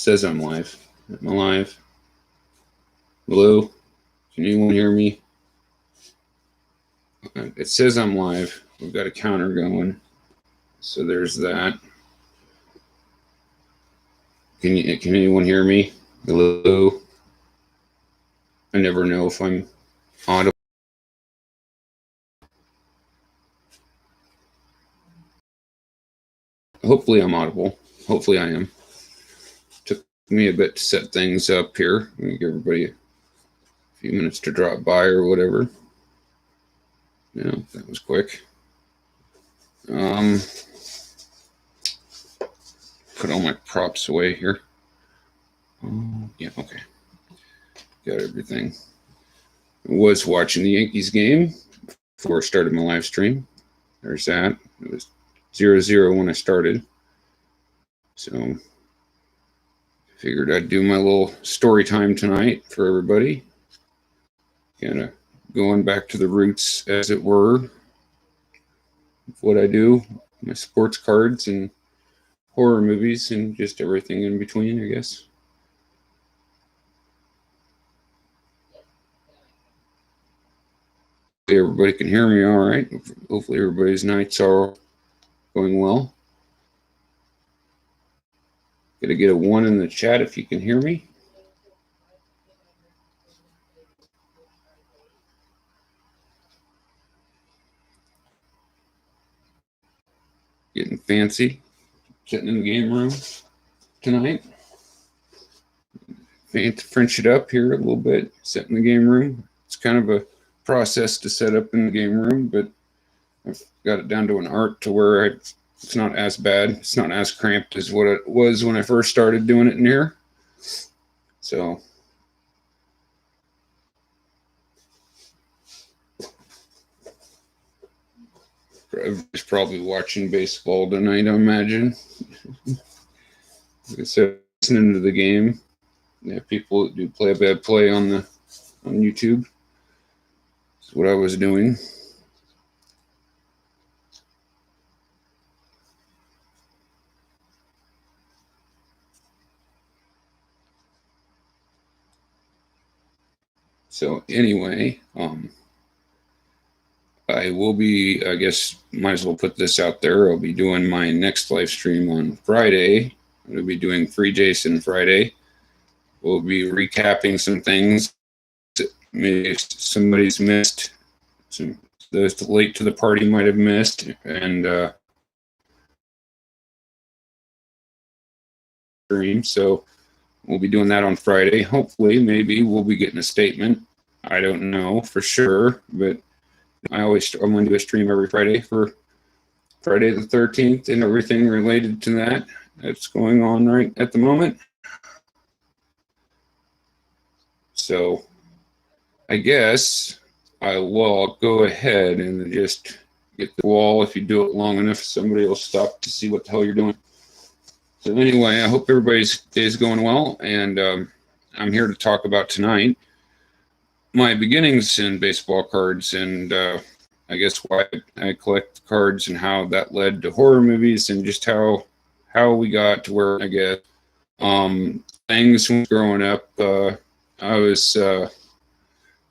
says I'm live. Am I live? Hello? Can anyone hear me? It says I'm live. We've got a counter going. So there's that. Can anyone hear me? Hello? I never know if I'm audible. Hopefully I'm audible. Hopefully I am. Took me a bit to set things up here. Let me give everybody a few minutes to drop by or whatever. Yeah, that was quick. Put all my props away here. Yeah, okay. Got everything. I was watching the Yankees game before I started my live stream. There's that. It was 0-0 when I started. So figured I'd do my little story time tonight for everybody. Kind of going back to the roots, as it were, of what I do, my sports cards and horror movies and just everything in between, I guess. Everybody can hear me all right. Hopefully everybody's nights are going well. Gotta get a 1 in the chat if you can hear me. Getting fancy. Sitting in the game room tonight. French it up here a little bit. Sit in the game room. It's kind of a process to set up in the game room, but I've got it down to an art to where it's not as bad. It's not as cramped as what it was when I first started doing it in here. So everybody's probably watching baseball tonight, I imagine. Like I said, listening to the game. Yeah, people that do play-by-play on YouTube. That's what I was doing. So anyway, I will be, I guess, might as well put this out there. I'll be doing my next live stream on Friday. We'll be doing Free Jason Friday. We'll be recapping some things that maybe somebody's missed. Those late to the party might have missed. And so we'll be doing that on Friday. Hopefully, maybe we'll be getting a statement. I don't know for sure, but I'm going to do a stream every Friday for Friday the 13th and everything related to that that's going on right at the moment. So I guess I will go ahead and just get the wall. If you do it long enough, somebody will stop to see what the hell you're doing. So anyway, I hope everybody's day is going well, and I'm here to talk about tonight my beginnings in baseball cards, and I guess why I collect cards and how that led to horror movies, and just how we got to where I guess things when growing up. I was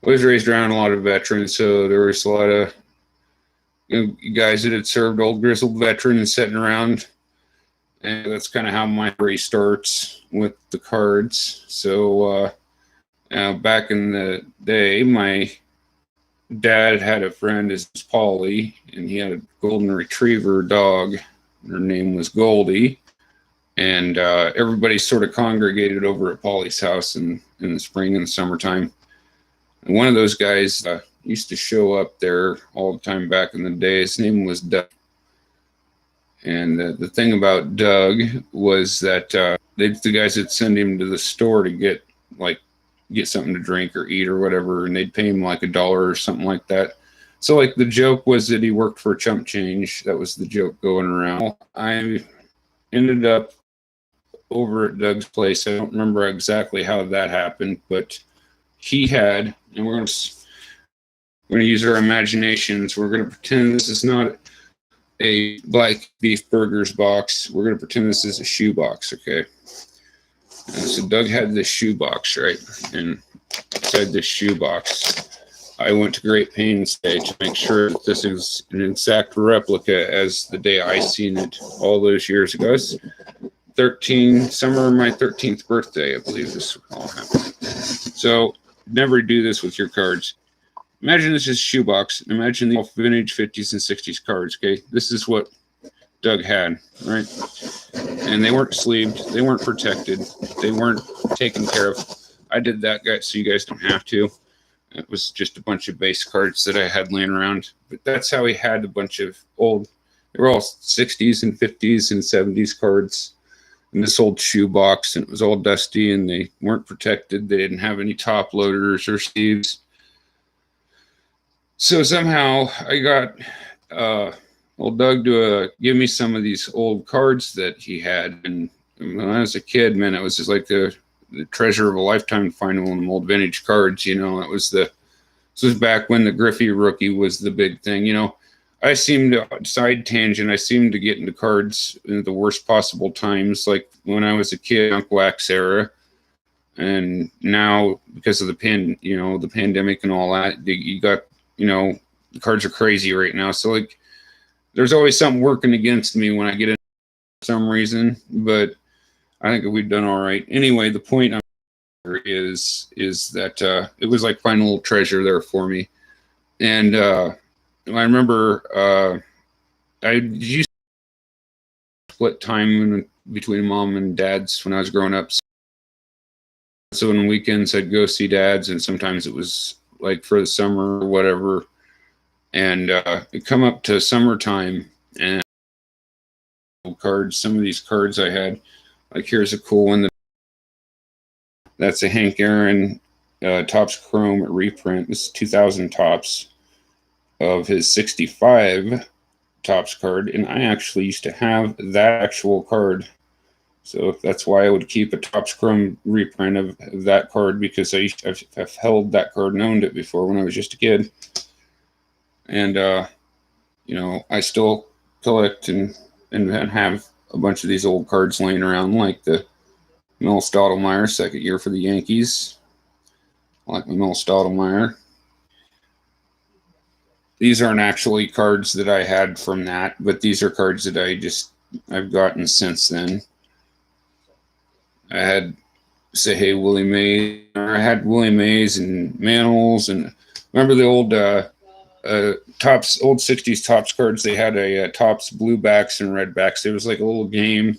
raised around a lot of veterans, so there was a lot of guys that had served, old grizzled veterans sitting around. And that's kind of how my story starts with the cards. So back in the day, my dad had a friend, his Polly, and he had a golden retriever dog. Her name was Goldie. And everybody sort of congregated over at Polly's house in the spring and the summertime. And one of those guys used to show up there all the time back in the day. His name was Doug. And the thing about Doug was that the guys would send him to the store to get something to drink or eat or whatever, and they'd pay him like $1 or something like that. So like the joke was that he worked for chump change. That was the joke going around. I ended up over at Doug's place. I don't remember exactly how that happened, but he had, and we're going to use our imaginations. We're going to pretend this is not a Black Beef Burgers box. We're going to pretend this is a shoe box, okay? And so Doug had this shoebox, right? And inside this shoebox, I went to great pains today to make sure that this is an exact replica as the day I seen it all those years ago. It's 13, summer of my 13th birthday, I believe this all happened. So never do this with your cards. Imagine this is a shoebox. Imagine the vintage 50s and 60s cards, okay? This is what Doug had, right? And they weren't sleeved. They weren't protected. They weren't taken care of. I did that, guys, so you guys don't have to. It was just a bunch of base cards that I had laying around. But that's how he had a bunch of old, they were all 60s and 50s and 70s cards in this old shoebox, and it was all dusty, and they weren't protected. They didn't have any top loaders or sleeves. So somehow I got old Doug to give me some of these old cards that he had. And when I was a kid, man, it was just like the treasure of a lifetime to find one of them old vintage cards. You know, this was back when the Griffey rookie was the big thing. You know, I seemed to, side tangent, I seemed to get into cards in the worst possible times, like when I was a kid, Uncle Wax era. And now, because of the pandemic and all that, you got, the cards are crazy right now. So like, there's always something working against me when I get in for some reason, but I think we've done all right. Anyway, the point is that it was like finding a little treasure there for me. And I remember I used to split time between mom and dad's when I was growing up. So on weekends I'd go see dad's, and sometimes it was like for the summer or whatever. And it come up to summertime, and some of these cards I had, like here's a cool one. That's a Hank Aaron Topps Chrome reprint. This is 2000 Topps of his 65 Topps card, and I actually used to have that actual card. So that's why I would keep a Topps Chrome reprint of that card, because I've held that card and owned it before when I was just a kid. And, I still collect and have a bunch of these old cards laying around, like the Mel Stottlemyre, second year for the Yankees. I like my Mel Stottlemyre. These aren't actually cards that I had from that, but these are cards that I've gotten since then. I had Willie Mays. I had Willie Mays and Mantles, and remember the old old 60s Topps cards? They had a Topps blue backs and red backs. There was like a little game.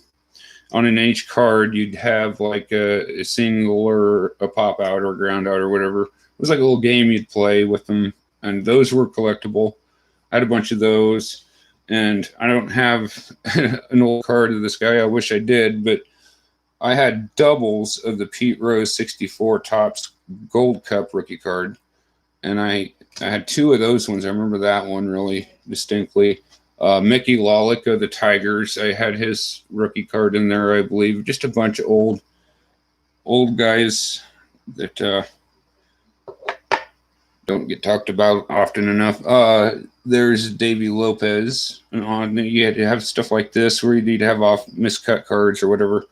On an each card, you'd have like a single or a pop out or ground out or whatever. It was like a little game you'd play with them, and those were collectible. I had a bunch of those, and I don't have an old card of this guy. I wish I did, but I had doubles of the Pete Rose 64 Topps Gold Cup rookie card, and I had two of those ones. I remember that one really distinctly. Mickey Lolick of the Tigers, I had his rookie card in there, I believe. Just a bunch of old guys that don't get talked about often enough. There's Davey Lopez. You had to have stuff like this where you'd have off miscut cards or whatever.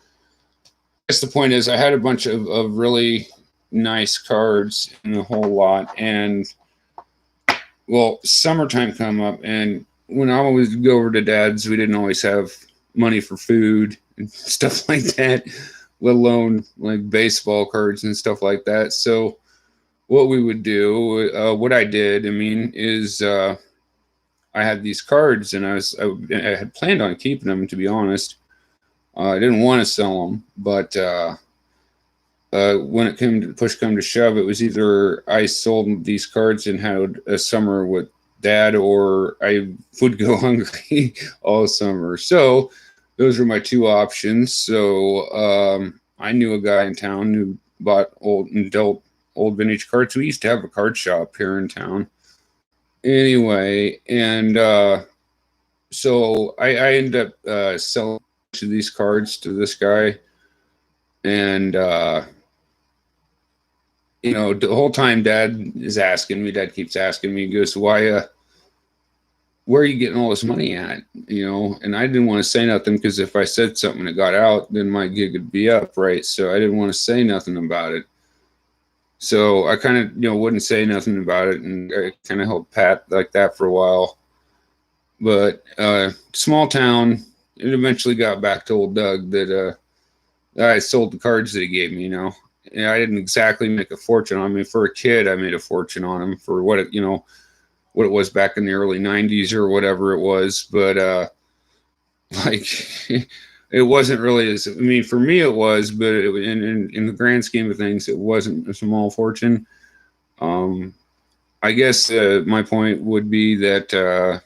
I guess the point is I had a bunch of really nice cards in the whole lot. And, well, summertime come up, and when I always go over to dad's, we didn't always have money for food and stuff like that, let alone like baseball cards and stuff like that. So what we would do, what I did, is I had these cards, and I had planned on keeping them, to be honest. I didn't want to sell them, but when it came to push come to shove, it was either I sold these cards and had a summer with dad, or I would go hungry all summer. So those were my two options. So I knew a guy in town who bought dealt old vintage cards. We used to have a card shop here in town. Anyway, and so I ended up selling these cards to this guy, and the whole time dad keeps asking me, he goes, why where are you getting all this money at? And I didn't want to say nothing, because if I said something that got out, then my gig would be up, right? So I didn't want to say nothing about it. So I kind of, wouldn't say nothing about it, and I kind of held pat like that for a while. But small town, it eventually got back to old Doug that I sold the cards that he gave me. I didn't exactly make a fortune on me. For a kid, I made a fortune on him for what it was back in the early 90s or whatever it was. But like it wasn't really as, for me it was, but in the grand scheme of things, it wasn't a small fortune. I guess my point would be that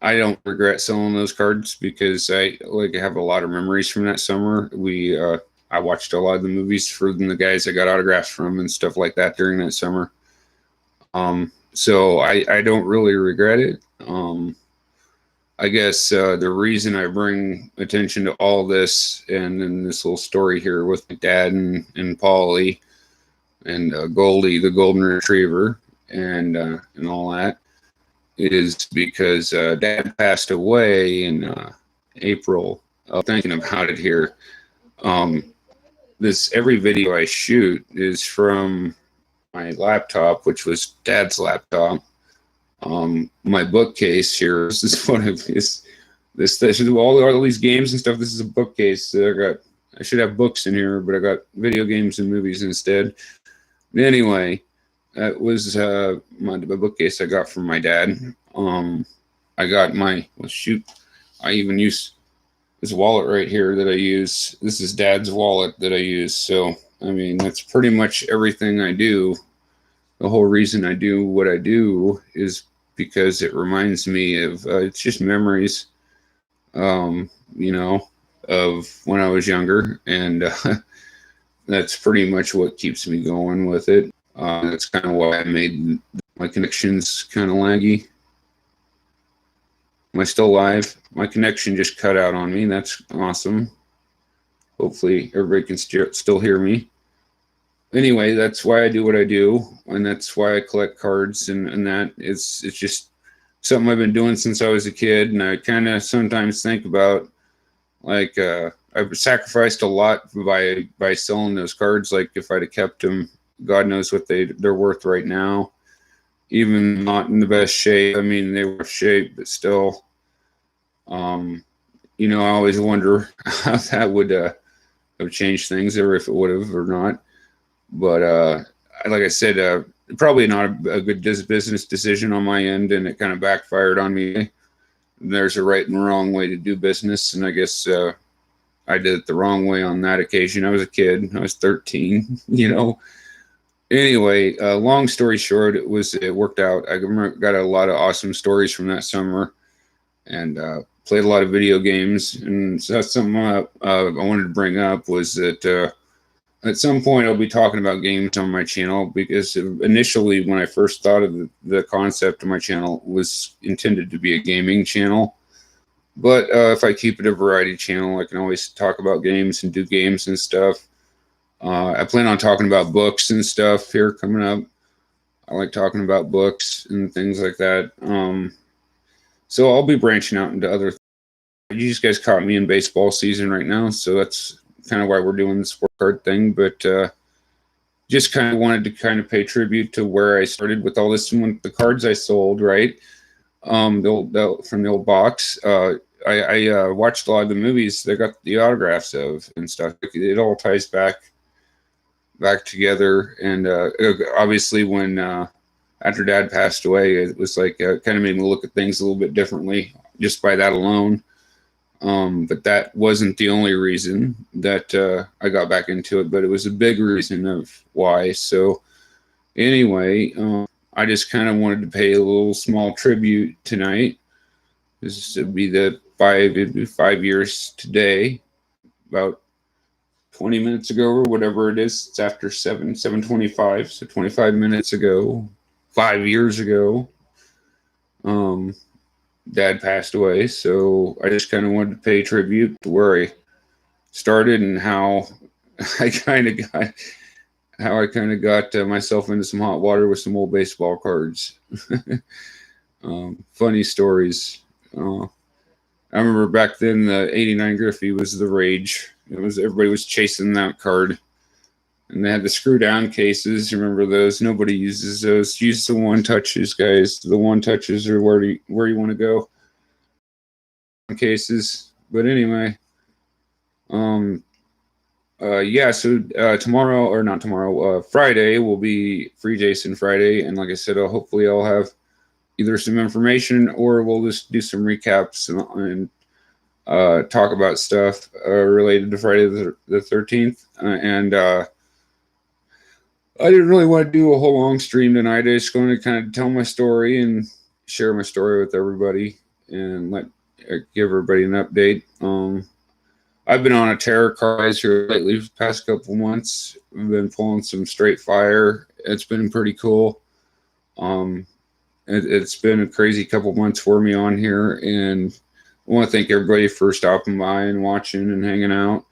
I don't regret selling those cards, because I have a lot of memories from that summer. I watched a lot of the movies for the guys I got autographs from and stuff like that during that summer. So I don't really regret it. I guess the reason I bring attention to all this, and then this little story here with my dad and Polly and Goldie, the golden retriever, and all that, is because Dad passed away in April. Thinking about it here, every video I shoot is from my laptop, which was Dad's laptop. My bookcase here, this is what it is. This is all these games and stuff. This is a bookcase that I should have books in here, but I got video games and movies instead. But anyway, that was my bookcase I got from my dad. I got I even use this wallet right here that I use. This is Dad's wallet that I use. So, that's pretty much everything I do. The whole reason I do what I do is because it reminds me of, it's just memories, of when I was younger. And that's pretty much what keeps me going with it. That's kind of why I made my connections kind of laggy. Am I still live? My connection just cut out on me. That's awesome. Hopefully everybody can still hear me. Anyway, that's why I do what I do, and that's why I collect cards, and that it's just something I've been doing since I was a kid. And I kind of sometimes think about, like, I've sacrificed a lot by selling those cards. Like, if I'd have kept them, God knows what they're worth right now. Even not in the best shape. They were shape, but still, I always wonder how that would have changed things, or if it would have or not. But like I said, probably not a good business decision on my end, and it kind of backfired on me. There's a right and wrong way to do business, and I guess I did it the wrong way on that occasion. I was a kid. I was 13, Anyway, long story short, it worked out. I got a lot of awesome stories from that summer, and played a lot of video games. And so that's something I wanted to bring up, was that at some point I'll be talking about games on my channel, because initially when I first thought of the concept of my channel, was intended to be a gaming channel. But if I keep it a variety channel, I can always talk about games and do games and stuff. I plan on talking about books and stuff here coming up. I like talking about books and things like that. So I'll be branching out into other things. You guys caught me in baseball season right now, so that's kind of why we're doing the sport card thing. But just kind of wanted to kind of pay tribute to where I started with all this, and the cards I sold, right? From the old box. I watched a lot of the movies that I got the autographs of and stuff. It all ties back together. And obviously when after Dad passed away, it was like kind of made me look at things a little bit differently just by that alone. But that wasn't the only reason that I got back into it, but it was a big reason of why. So anyway, I just kind of wanted to pay a little small tribute tonight. This would be the 5 years today, about 20 minutes ago or whatever it is. It's after 7:25, so 25 minutes ago, 5 years ago, Dad passed away. So I just kind of wanted to pay tribute to where I started and how I kind of got myself into some hot water with some old baseball cards. Funny stories. I remember back then the 89 Griffey was the rage. Everybody was chasing that card. And they had the screw down cases. Remember those? Nobody uses those. Use the one touches, guys. The one touches are where you want to go. Cases. But anyway, yeah. So tomorrow, or not tomorrow, Friday will be Free Jason Friday, and like I said, hopefully I'll have either some information or we'll just do some recaps and talk about stuff related to Friday the 13th. And I didn't really want to do a whole long stream tonight. I just going to kind of tell my story and share my story with everybody and give everybody an update. I've been on a terror card here lately the past couple months. I've been pulling some straight fire. It's been pretty cool. It's been a crazy couple months for me on here, and I want to thank everybody for stopping by and watching and hanging out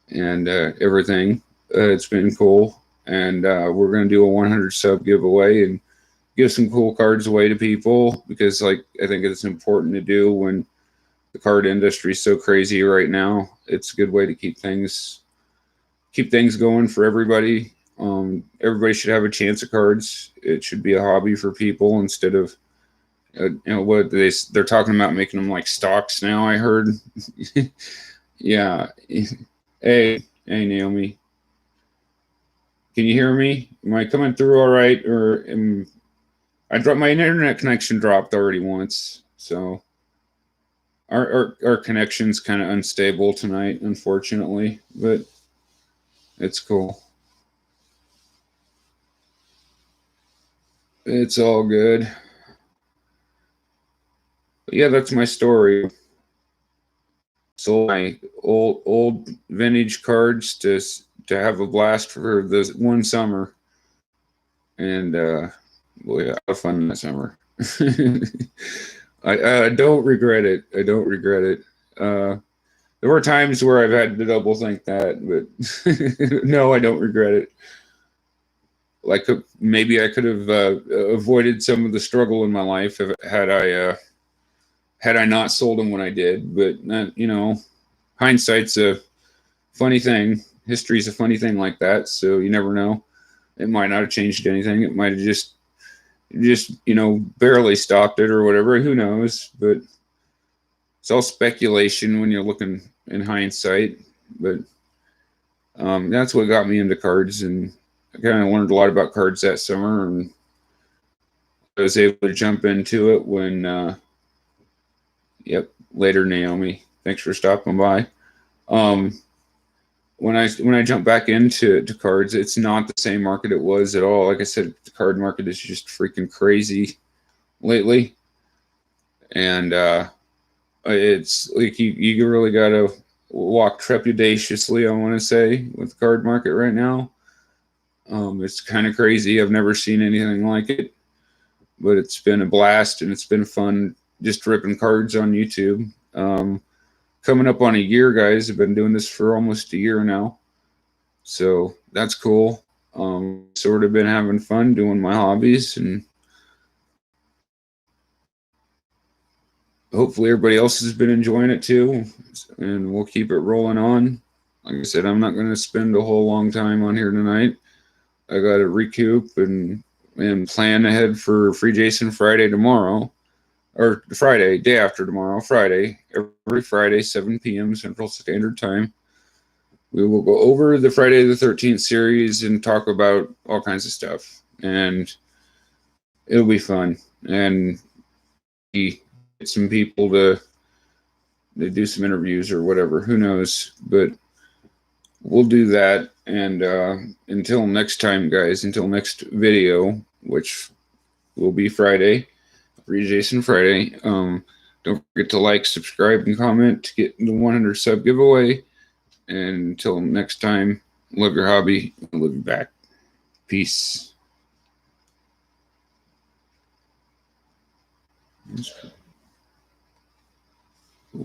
and everything. It's been cool, and we're going to do a 100 sub giveaway and give some cool cards away to people because, like, I think it's important to do when the card industry is so crazy right now. It's a good way to keep things going for everybody. Everybody should have a chance at cards. It should be a hobby for people instead of what they're talking about making them like stocks now. I heard. Yeah. Hey, Naomi. Can you hear me? Am I coming through all right? Or I dropped my internet connection dropped already once, so our connection's kind of unstable tonight, unfortunately, but it's cool. It's all good. But yeah, that's my story. Sold my old vintage cards to have a blast for this one summer, and boy, I had fun that summer. I don't regret it. I don't regret it. There were times where I've had to double think that, but no, I don't regret it. Like maybe I could have avoided some of the struggle in my life had I not sold them when I did. But hindsight's a funny thing. History's a funny thing like that. So you never know. It might not have changed anything. It might have just barely stopped it or whatever. Who knows? But it's all speculation when you're looking in hindsight. But that's what got me into cards, and I kind of learned a lot about cards that summer, and I was able to jump into it when later, Naomi. Thanks for stopping by. When I jump back into cards, it's not the same market it was at all. Like I said, the card market is just freaking crazy lately, and it's like you really got to walk trepidatiously, I want to say, with the card market right now. It's kind of crazy. I've never seen anything like it, but it's been a blast and it's been fun just ripping cards on YouTube. Coming up on a year, guys. I've been doing this for almost a year now, so that's cool. Sort of been having fun doing my hobbies, and hopefully everybody else has been enjoying it too, and we'll keep it rolling on. Like I said, I'm not going to spend a whole long time on here tonight. I got to recoup and plan ahead for Free Jason Friday tomorrow. Or Friday, day after tomorrow, Friday, every Friday, 7 p.m. Central Standard Time. We will go over the Friday the 13th series and talk about all kinds of stuff. And it'll be fun. And get some people to do some interviews or whatever. Who knows? But we'll do that. And until next time, guys, until next video, which will be Friday. Free Jason Friday. Don't forget to like, subscribe, and comment to get the 100 sub giveaway. And until next time, love your hobby and love you back. Peace.